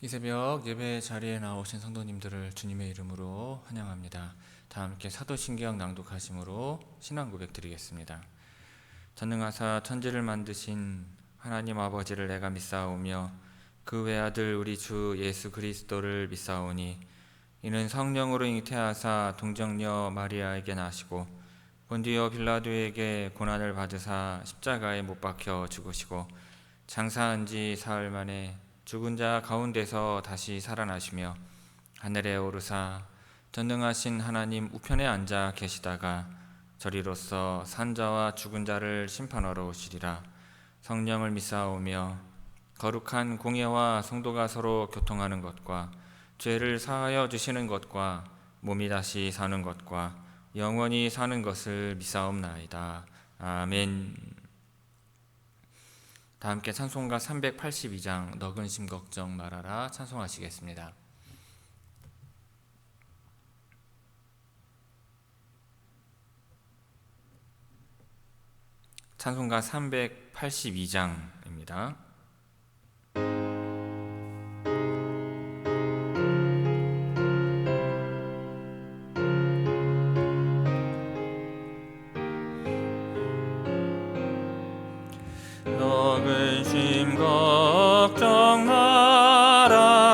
이 새벽 예배 자리에 나오신 성도님들을 주님의 이름으로 환영합니다. 다 함께 사도신경 낭독하심으로 신앙 고백 드리겠습니다. 전능하사 천지를 만드신 하나님 아버지를 내가 믿사오며 그 외아들 우리 주 예수 그리스도를 믿사오니 이는 성령으로 잉태하사 동정녀 마리아에게 나시고 본디오 빌라도에게 고난을 받으사 십자가에 못 박혀 죽으시고 장사한 지 사흘 만에 죽은 자 가운데서 다시 살아나시며 하늘에 오르사 전능하신 하나님 우편에 앉아 계시다가 저리로서 산 자와 죽은 자를 심판하러 오시리라. 성령을 믿사오며 거룩한 공예와 성도가 서로 교통하는 것과 죄를 사하여 주시는 것과 몸이 다시 사는 것과 영원히 사는 것을 믿사옵나이다. 아멘. 다 함께 찬송가 382장 너 근심 걱정 말아라 찬송하시겠습니다. 찬송가 382장입니다. 너 근심 걱정 말아라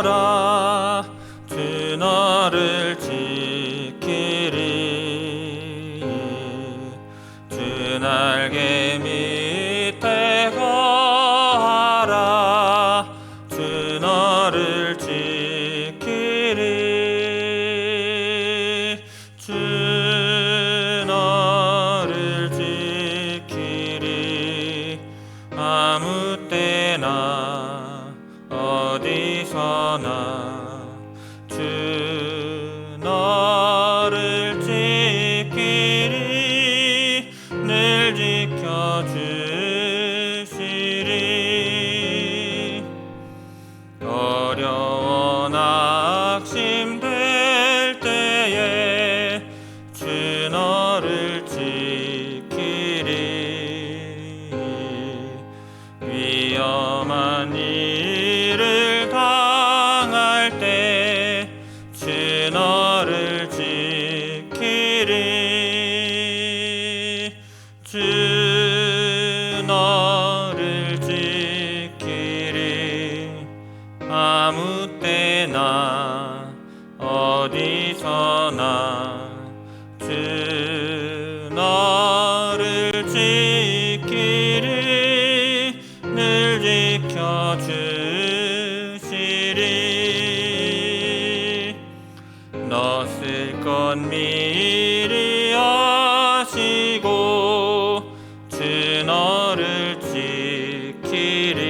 주 너를 지키리 주 날개 밑에 거하라 주 너를 지키리 주 너를 지키리 아무 때나 어디서나 주 너를 지키리 늘 지켜주시리 어려워 낙심될 때에 주 너를 지키리 위험한 일을 당할 때 주 너를 지키리 주 너를 지키리 아무 때나 어디서나 주 너를 지키리 늘 지켜주시리 너 쓸 것 미리 아시고 주 너를 지키리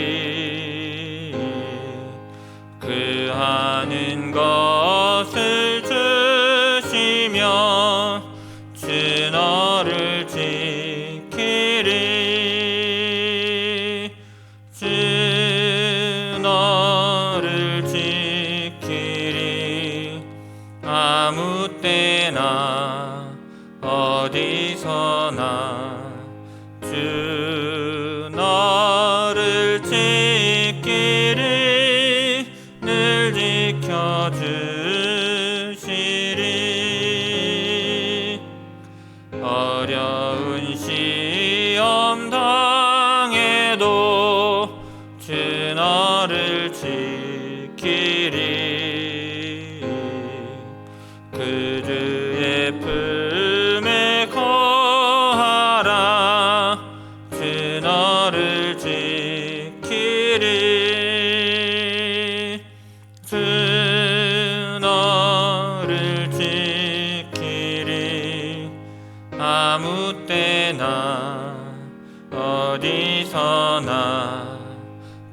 그 하는 것을 주시며 주 너를 지키리 주 너를 지키리 아무 때나 어디서나 주 너를 지키리 늘 지켜주시리 어려운 시험 당해도 주 너를 지키리 그 주의 품에 거하라 주 너를 지키리 주 너를 지키리 아무 때나 어디서나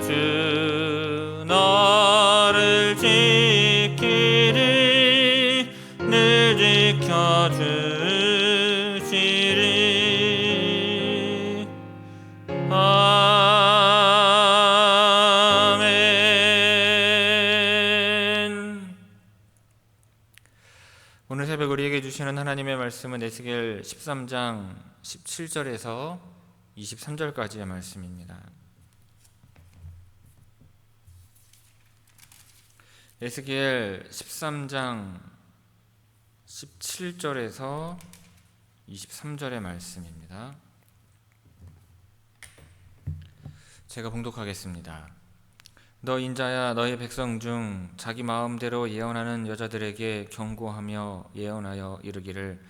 주 너를 지키리 늘 지켜주시리 아멘. 오늘 새벽 우리에게 주시는 하나님의 말씀은 에스겔 13장 17절에서 23절까지의 말씀입니다. 에스겔 13장 17절에서 23절의 말씀입니다. 제가 봉독하겠습니다. 너 인자야, 너희 백성 중 자기 마음대로 예언하는 여자들에게 경고하며 예언하여 이르기를,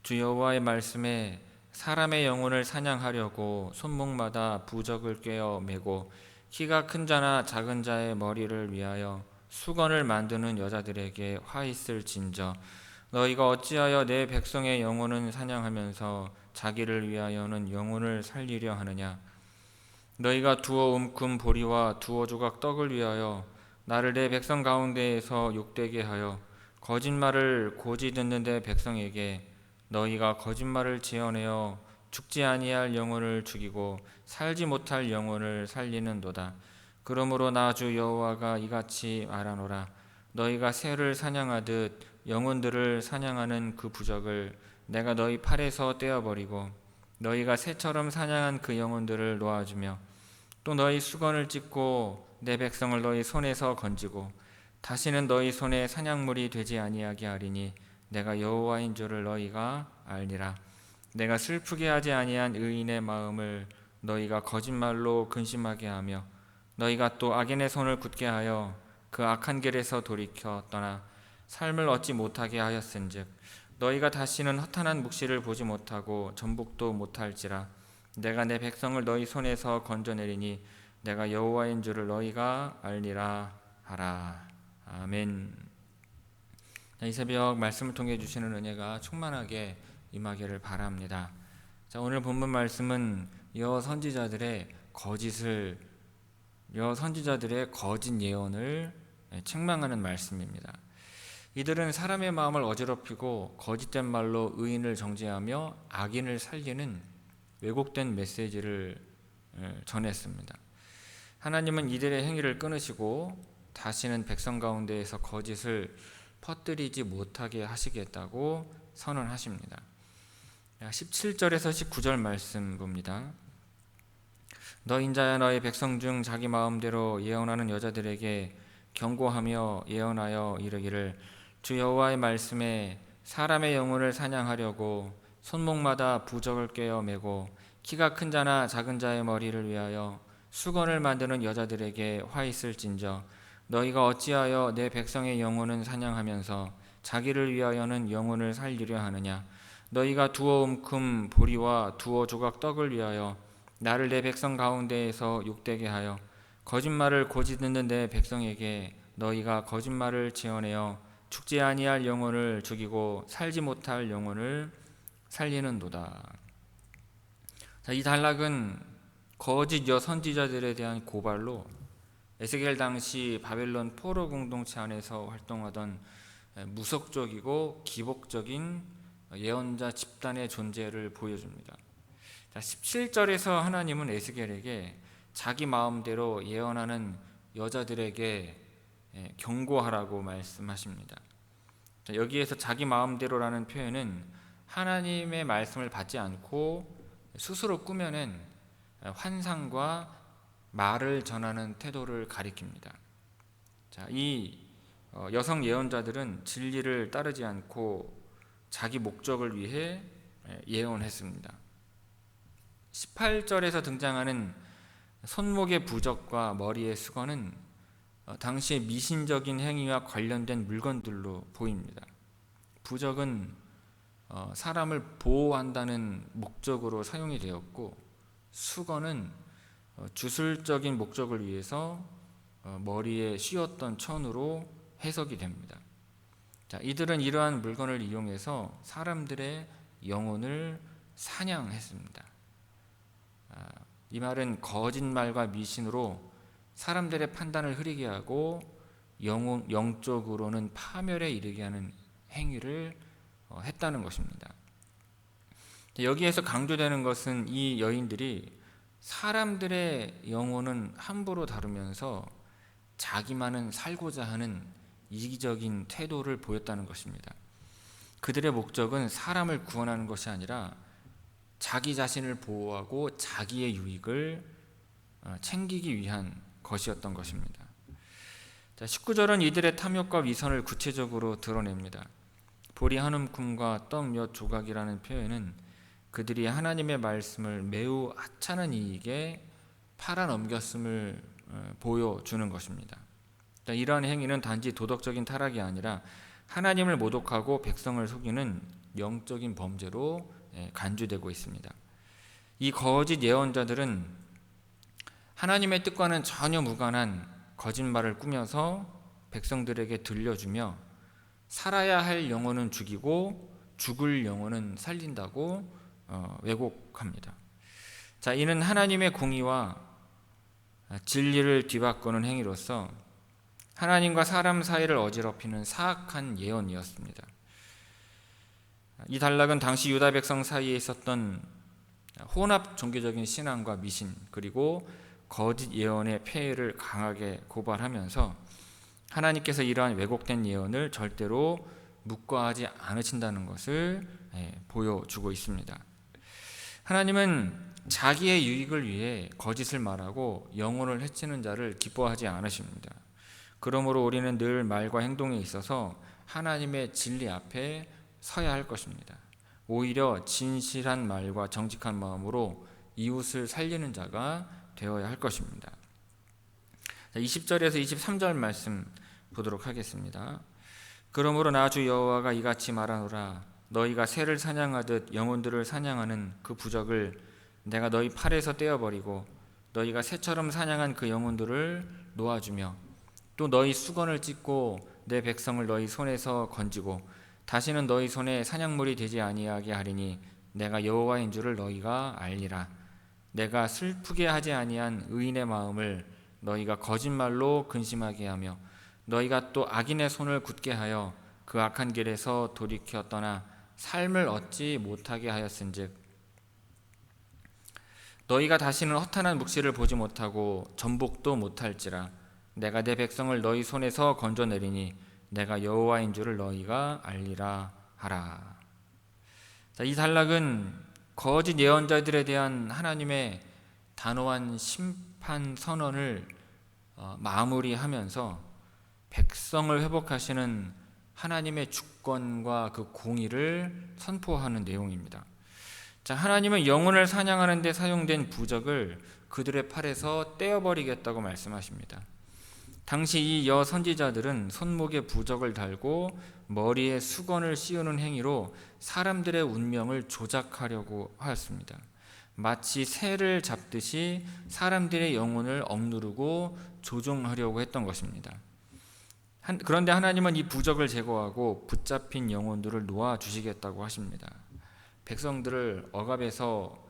주 여호와의 말씀에 사람의 영혼을 사냥하려고 손목마다 부적을 꿰어 매고 키가 큰 자나 작은 자의 머리를 위하여 수건을 만드는 여자들에게 화 있을진저, 너희가 어찌하여 내 백성의 영혼은 사냥하면서 자기를 위하여는 영혼을 살리려 하느냐. 너희가 두어 움큼 보리와 두어 조각 떡을 위하여 나를 내 백성 가운데에서 욕되게 하여 거짓말을 고지 듣는 내 백성에게 너희가 거짓말을 지어내어 죽지 아니할 영혼을 죽이고 살지 못할 영혼을 살리는도다. 그러므로 나 주 여호와가 이같이 말하노라. 너희가 새를 사냥하듯 영혼들을 사냥하는 그 부적을 내가 너희 팔에서 떼어버리고 너희가 새처럼 사냥한 그 영혼들을 놓아주며 또 너희 수건을 찢고 내 백성을 너희 손에서 건지고 다시는 너희 손에 사냥물이 되지 아니하게 하리니 내가 여호와인 줄을 너희가 알리라. 내가 슬프게 하지 아니한 의인의 마음을 너희가 거짓말로 근심하게 하며 너희가 또 악인의 손을 굳게 하여 그 악한 길에서 돌이켜 떠나 삶을 얻지 못하게 하였은즉 너희가 다시는 허탄한 묵시를 보지 못하고 전복도 못할지라. 내가 내 백성을 너희 손에서 건져내리니 내가 여호와인 줄을 너희가 알리라 하라. 아멘. 이 새벽 말씀을 통해 주시는 은혜가 충만하게 임하기를 바랍니다. 자, 오늘 본문 말씀은 선지자들의 거짓 예언을 책망하는 말씀입니다. 이들은 사람의 마음을 어지럽히고 거짓된 말로 의인을 정죄하며 악인을 살리는 왜곡된 메시지를 전했습니다. 하나님은 이들의 행위를 끊으시고 다시는 백성 가운데에서 거짓을 퍼뜨리지 못하게 하시겠다고 선언하십니다. 17절에서 19절 말씀 봅니다. 너 인자야, 너희 백성 중 자기 마음대로 예언하는 여자들에게 경고하며 예언하여 이르기를, 주 여호와의 말씀에 사람의 영혼을 사냥하려고 손목마다 부적을 꿰어 매고 키가 큰 자나 작은 자의 머리를 위하여 수건을 만드는 여자들에게 화 있을진저, 너희가 어찌하여 내 백성의 영혼은 사냥하면서 자기를 위하여는 영혼을 살리려 하느냐. 너희가 두어 움큼 보리와 두어 조각 떡을 위하여 나를 내 백성 가운데에서 욕되게 하여 거짓말을 고지 듣는 내 백성에게 너희가 거짓말을 지어내어 죽지 아니할 영혼을 죽이고 살지 못할 영혼을 살리는도다. 자, 이 단락은 거짓 여선지자들에 대한 고발로 에스겔 당시 바벨론 포로 공동체 안에서 활동하던 무속적이고 기복적인 예언자 집단의 존재를 보여줍니다. 17절에서 하나님은 에스겔에게 자기 마음대로 예언하는 여자들에게 경고하라고 말씀하십니다. 여기에서 자기 마음대로라는 표현은 하나님의 말씀을 받지 않고 스스로 꾸며낸 환상과 말을 전하는 태도를 가리킵니다. 이 여성 예언자들은 진리를 따르지 않고 자기 목적을 위해 예언했습니다. 18절에서 등장하는 손목의 부적과 머리의 수건은 당시의 미신적인 행위와 관련된 물건들로 보입니다. 부적은 사람을 보호한다는 목적으로 사용이 되었고, 수건은 주술적인 목적을 위해서 머리에 씌웠던 천으로 해석이 됩니다. 이들은 이러한 물건을 이용해서 사람들의 영혼을 사냥했습니다. 이 말은 거짓말과 미신으로 사람들의 판단을 흐리게 하고 영적으로는 파멸에 이르게 하는 행위를 했다는 것입니다. 여기에서 강조되는 것은 이 여인들이 사람들의 영혼은 함부로 다루면서 자기만은 살고자 하는 이기적인 태도를 보였다는 것입니다. 그들의 목적은 사람을 구원하는 것이 아니라 자기 자신을 보호하고 자기의 유익을 챙기기 위한 것이었던 것입니다. 19절은 이들의 탐욕과 위선을 구체적으로 드러냅니다. 보리 한 움큼과 떡 몇 조각이라는 표현은 그들이 하나님의 말씀을 매우 하찮은 이익에 팔아넘겼음을 보여주는 것입니다. 이러한 행위는 단지 도덕적인 타락이 아니라 하나님을 모독하고 백성을 속이는 영적인 범죄로 간주되고 있습니다. 이 거짓 예언자들은 하나님의 뜻과는 전혀 무관한 거짓말을 꾸며서 백성들에게 들려주며 살아야 할 영혼은 죽이고 죽을 영혼은 살린다고 왜곡합니다. 이는 하나님의 공의와 진리를 뒤바꾸는 행위로서 하나님과 사람 사이를 어지럽히는 사악한 예언이었습니다. 이 단락은 당시 유다 백성 사이에 있었던 혼합 종교적인 신앙과 미신 그리고 거짓 예언의 폐해를 강하게 고발하면서 하나님께서 이러한 왜곡된 예언을 절대로 묵과하지 않으신다는 것을 보여주고 있습니다. 하나님은 자기의 유익을 위해 거짓을 말하고 영혼을 해치는 자를 기뻐하지 않으십니다. 그러므로 우리는 늘 말과 행동에 있어서 하나님의 진리 앞에 서야 할 것입니다. 오히려 진실한 말과 정직한 마음으로 이웃을 살리는 자가 되어야 할 것입니다. 20절에서 23절 말씀 보도록 하겠습니다. 그러므로 나 주 여호와가 이같이 말하노라. 너희가 새를 사냥하듯 영혼들을 사냥하는 그 부적을 내가 너희 팔에서 떼어버리고 너희가 새처럼 사냥한 그 영혼들을 놓아주며 또 너희 수건을 찢고 내 백성을 너희 손에서 건지고 다시는 너희 손에 사냥물이 되지 아니하게 하리니 내가 여호와인 줄을 너희가 알리라. 내가 슬프게 하지 아니한 의인의 마음을 너희가 거짓말로 근심하게 하며 너희가 또 악인의 손을 굳게 하여 그 악한 길에서 돌이켜 떠나 삶을 얻지 못하게 하였은즉 너희가 다시는 허탄한 묵시를 보지 못하고 전복도 못할지라. 내가 내 백성을 너희 손에서 건져내리니 내가 여호와인 줄을 너희가 알리라 하라. 이 단락은 거짓 예언자들에 대한 하나님의 단호한 심판 선언을 마무리하면서 백성을 회복하시는 하나님의 주권과 그 공의를 선포하는 내용입니다. 하나님은 영혼을 사냥하는 데 사용된 부적을 그들의 팔에서 떼어버리겠다고 말씀하십니다. 당시 이 여선지자들은 손목에 부적을 달고 머리에 수건을 씌우는 행위로 사람들의 운명을 조작하려고 하였습니다. 마치 새를 잡듯이 사람들의 영혼을 억누르고 조종하려고 했던 것입니다. 그런데 하나님은 이 부적을 제거하고 붙잡힌 영혼들을 놓아주시겠다고 하십니다. 백성들을 억압에서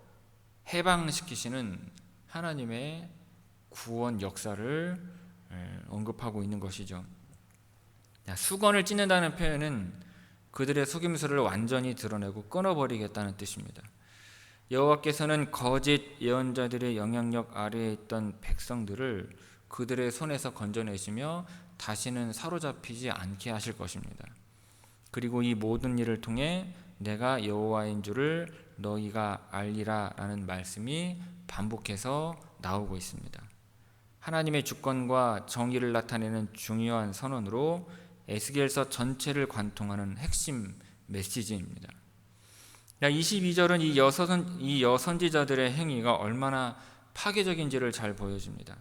해방시키시는 하나님의 구원 역사를 언급하고 있는 것이죠. 수건을 찢는다는 표현은 그들의 속임수를 완전히 드러내고 끊어버리겠다는 뜻입니다. 여호와께서는 거짓 예언자들의 영향력 아래에 있던 백성들을 그들의 손에서 건져내시며 다시는 사로잡히지 않게 하실 것입니다. 그리고 이 모든 일을 통해 내가 여호와인 줄을 너희가 알리라 라는 말씀이 반복해서 나오고 있습니다. 하나님의 주권과 정의를 나타내는 중요한 선언으로 에스겔서 전체를 관통하는 핵심 메시지입니다. 22절은 이 여선지자들의 행위가 얼마나 파괴적인지를 잘 보여줍니다.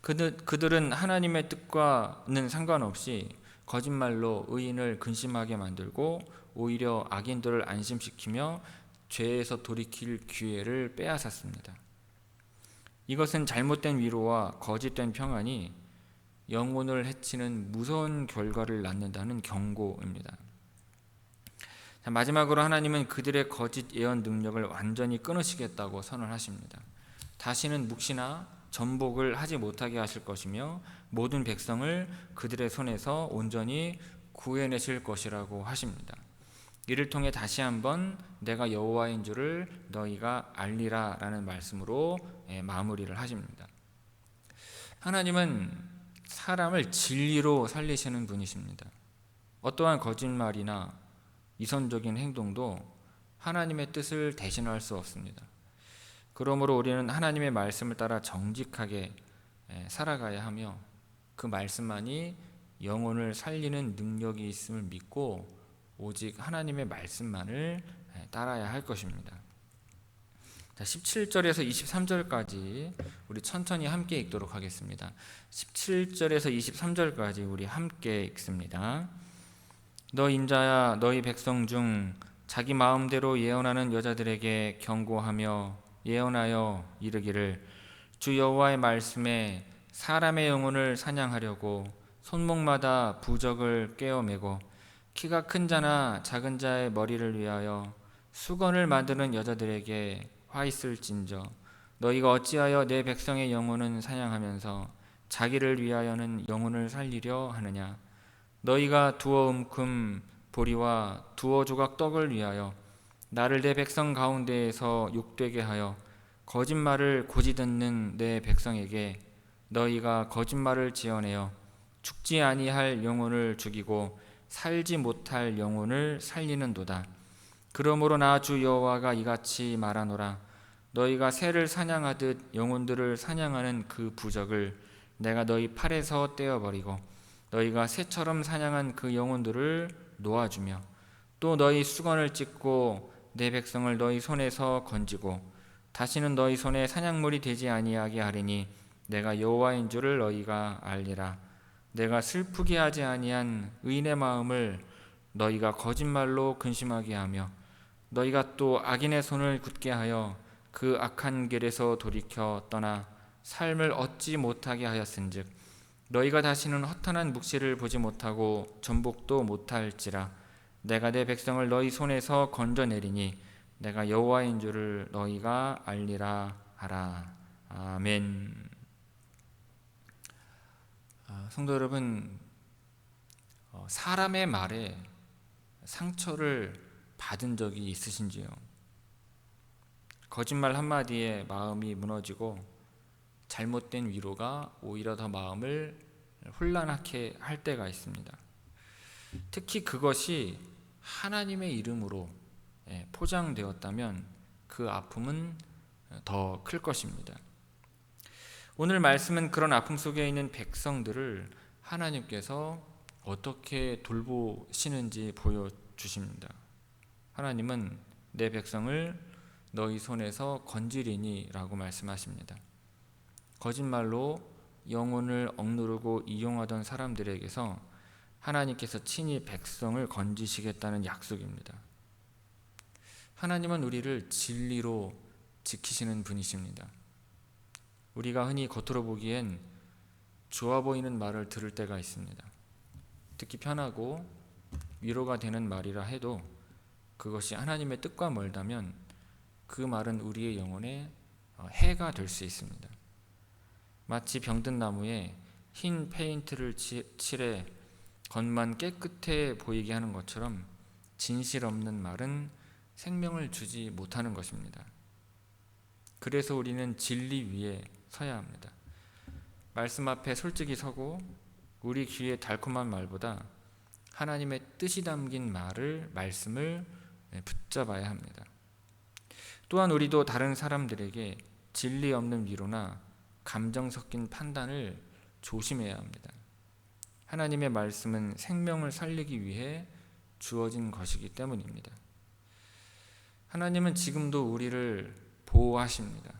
그들은 하나님의 뜻과는 상관없이 거짓말로 의인을 근심하게 만들고 오히려 악인들을 안심시키며 죄에서 돌이킬 기회를 빼앗았습니다. 이것은 잘못된 위로와 거짓된 평안이 영혼을 해치는 무서운 결과를 낳는다는 경고입니다. 마지막으로 하나님은 그들의 거짓 예언 능력을 완전히 끊으시겠다고 선언하십니다. 다시는 묵시나 전복을 하지 못하게 하실 것이며 모든 백성을 그들의 손에서 온전히 구해내실 것이라고 하십니다. 이를 통해 다시 한번 내가 여호와인 줄을 너희가 알리라 라는 말씀으로 마무리를 하십니다. 하나님은 사람을 진리로 살리시는 분이십니다. 어떠한 거짓말이나 이선적인 행동도 하나님의 뜻을 대신할 수 없습니다. 그러므로 우리는 하나님의 말씀을 따라 정직하게 살아가야 하며 그 말씀만이 영혼을 살리는 능력이 있음을 믿고 오직 하나님의 말씀만을 따라야 할 것입니다. 자, 17절에서 23절까지 우리 천천히 함께 읽도록 하겠습니다. 17절에서 23절까지 우리 함께 읽습니다. 너 인자야, 너희 백성 중 자기 마음대로 예언하는 여자들에게 경고하며 예언하여 이르기를, 주 여호와의 말씀에 사람의 영혼을 사냥하려고 손목마다 부적을 꿰어매고 키가 큰 자나 작은 자의 머리를 위하여 수건을 만드는 여자들에게 화 있을진저, 너희가 어찌하여 내 백성의 영혼은 사냥하면서 자기를 위하여는 영혼을 살리려 하느냐. 너희가 두어 움큼 보리와 두어 조각 떡을 위하여 나를 내 백성 가운데에서 욕되게 하여 거짓말을 고지듣는 내 백성에게 너희가 거짓말을 지어내어 죽지 아니할 영혼을 죽이고 살지 못할 영혼을 살리는도다. 그러므로 나 주 여호와가 이같이 말하노라. 너희가 새를 사냥하듯 영혼들을 사냥하는 그 부적을 내가 너희 팔에서 떼어버리고 너희가 새처럼 사냥한 그 영혼들을 놓아주며 또 너희 수건을 찢고 내 백성을 너희 손에서 건지고 다시는 너희 손에 사냥물이 되지 아니하게 하리니 내가 여호와인 줄을 너희가 알리라. 내가 슬프게 하지 아니한 의인의 마음을 너희가 거짓말로 근심하게 하며 너희가 또 악인의 손을 굳게 하여 그 악한 길에서 돌이켜 떠나 삶을 얻지 못하게 하였은즉 너희가 다시는 허탄한 묵시를 보지 못하고 전복도 못할지라. 내가 내 백성을 너희 손에서 건져내리니 내가 여호와인 줄을 너희가 알리라 하라. 아멘. 성도 여러분, 사람의 말에 상처를 받은 적이 있으신지요? 거짓말 한마디에 마음이 무너지고 잘못된 위로가 오히려 더 마음을 혼란하게 할 때가 있습니다. 특히 그것이 하나님의 이름으로 포장되었다면 그 아픔은 더 클 것입니다. 오늘 말씀은 그런 아픔 속에 있는 백성들을 하나님께서 어떻게 돌보시는지 보여주십니다. 하나님은 내 백성을 너희 손에서 건지리니 라고 말씀하십니다. 거짓말로 영혼을 억누르고 이용하던 사람들에게서 하나님께서 친히 백성을 건지시겠다는 약속입니다. 하나님은 우리를 진리로 지키시는 분이십니다. 우리가 흔히 겉으로 보기엔 좋아 보이는 말을 들을 때가 있습니다. 듣기 편하고 위로가 되는 말이라 해도 그것이 하나님의 뜻과 멀다면 그 말은 우리의 영혼에 해가 될 수 있습니다. 마치 병든 나무에 흰 페인트를 칠해 겉만 깨끗해 보이게 하는 것처럼 진실 없는 말은 생명을 주지 못하는 것입니다. 그래서 우리는 진리 위에 서야 합니다. 말씀 앞에 솔직히 서고 우리 귀에 달콤한 말보다 하나님의 뜻이 담긴 말씀을 붙잡아야 합니다. 또한 우리도 다른 사람들에게 진리 없는 위로나 감정 섞인 판단을 조심해야 합니다. 하나님의 말씀은 생명을 살리기 위해 주어진 것이기 때문입니다. 하나님은 지금도 우리를 보호하십니다.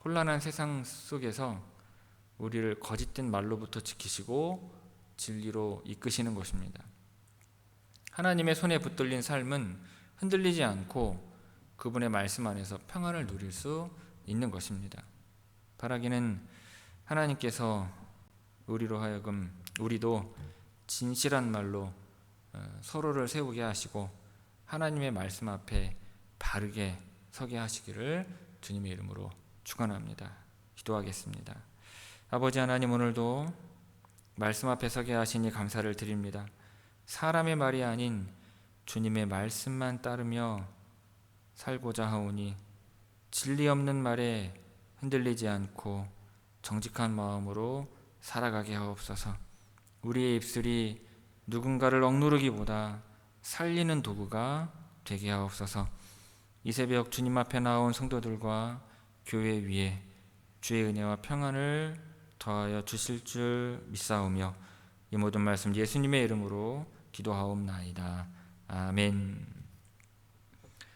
혼란한 세상 속에서 우리를 거짓된 말로부터 지키시고 진리로 이끄시는 것입니다. 하나님의 손에 붙들린 삶은 흔들리지 않고 그분의 말씀 안에서 평안을 누릴 수 있는 것입니다. 바라기는 하나님께서 우리로 하여금 우리도 진실한 말로 서로를 세우게 하시고 하나님의 말씀 앞에 바르게 서게 하시기를 주님의 이름으로 축원합니다. 기도하겠습니다. 아버지 하나님, 오늘도 말씀 앞에 서게 하시니 감사를 드립니다. 사람의 말이 아닌 주님의 말씀만 따르며 살고자 하오니 진리 없는 말에 흔들리지 않고 정직한 마음으로 살아가게 하옵소서. 우리의 입술이 누군가를 억누르기보다 살리는 도구가 되게 하옵소서. 이 새벽 주님 앞에 나온 성도들과 교회 위에 주의 은혜와 평안을 더하여 주실 줄 믿사오며 이 모든 말씀 예수님의 이름으로 기도하옵나이다. 아멘.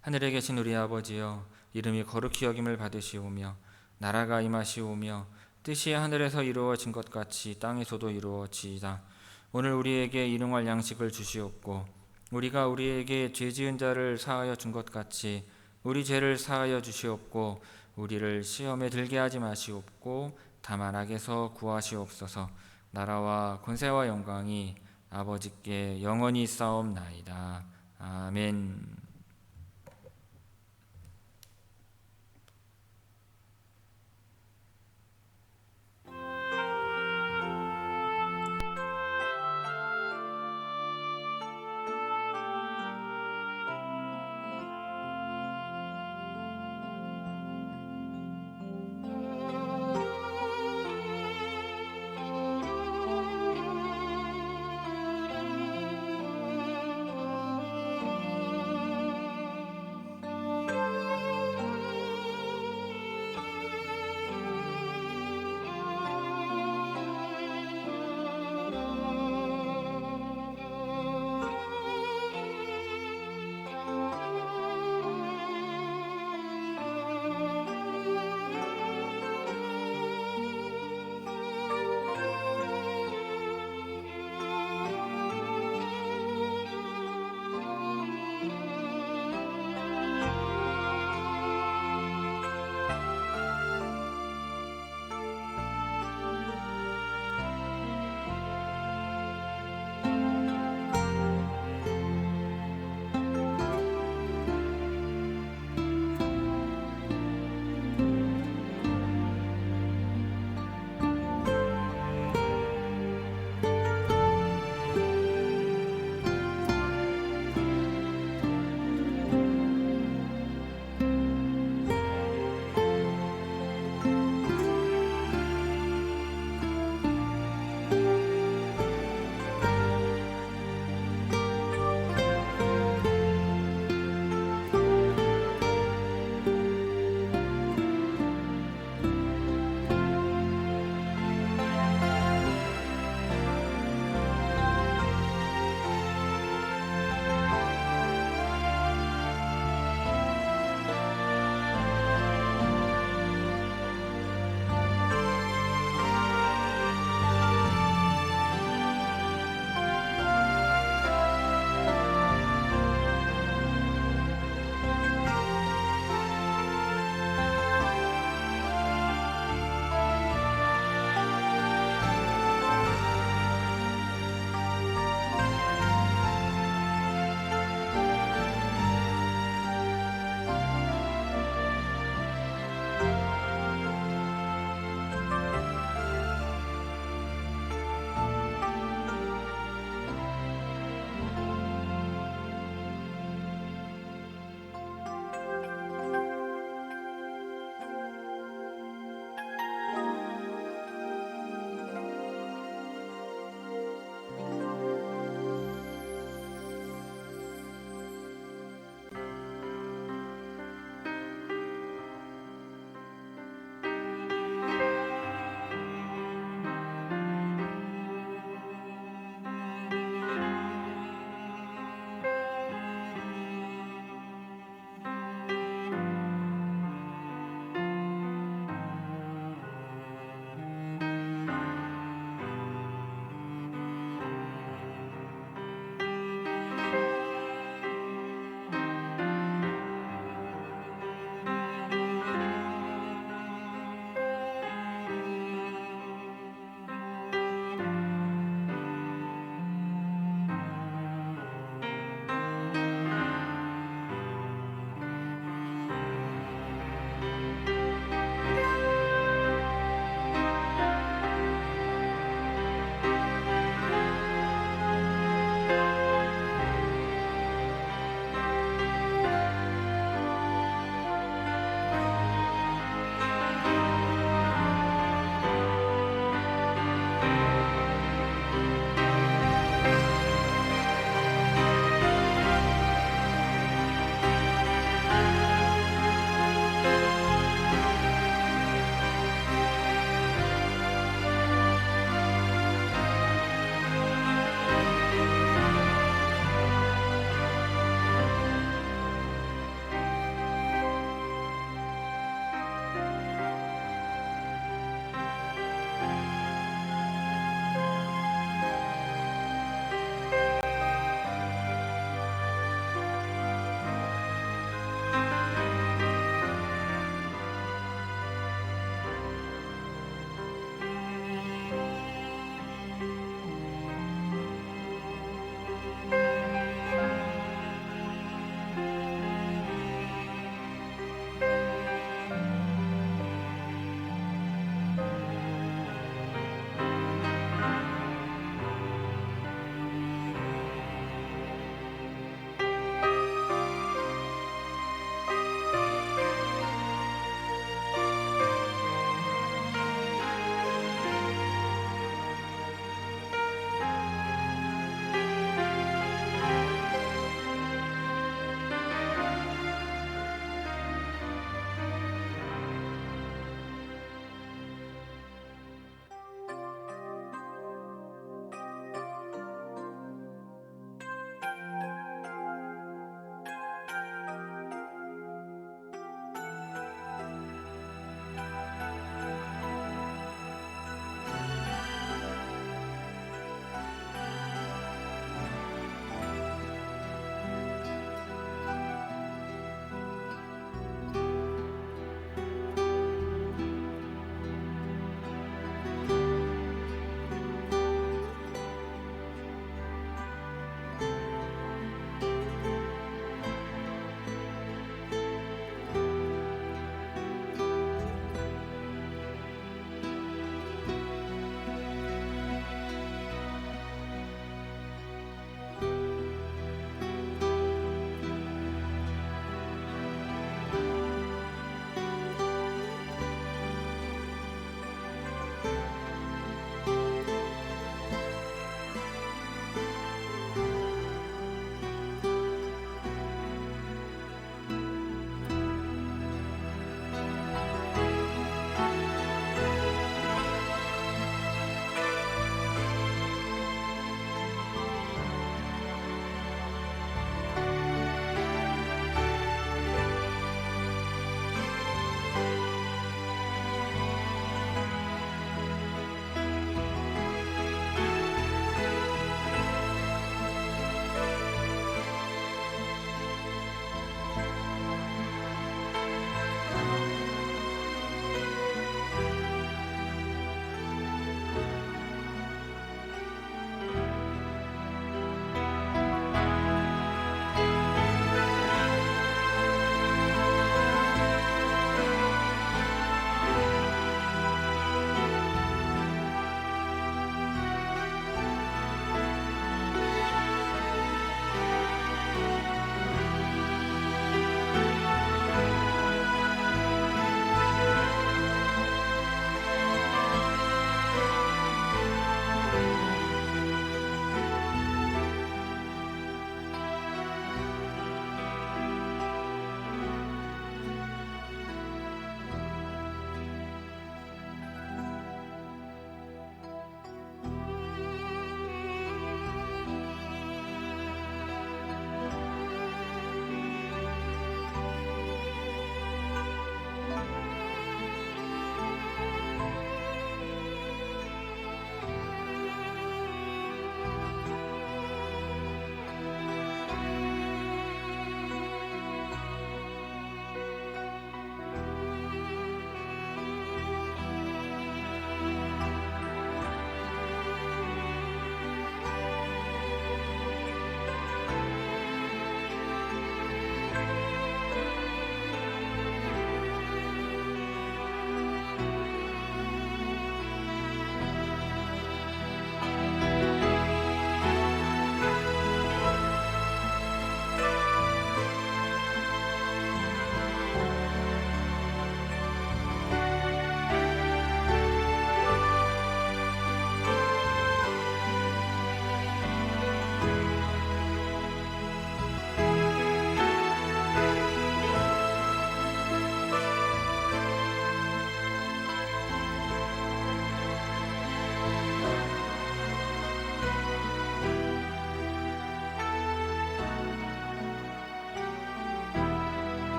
하늘에 계신 우리 아버지여, 이름이 거룩히 여김을 받으시오며 나라가 임하시오며 뜻이 하늘에서 이루어진 것 같이 땅에서도 이루어지이다. 오늘 우리에게 일용할 양식을 주시옵고 우리가 우리에게 죄 지은 자를 사하여 준 것 같이 우리 죄를 사하여 주시옵고 우리를 시험에 들게 하지 마시옵고 다만 악에서 구하시옵소서. 나라와 권세와 영광이 아버지께 영원히 있사옵나이다. 아멘.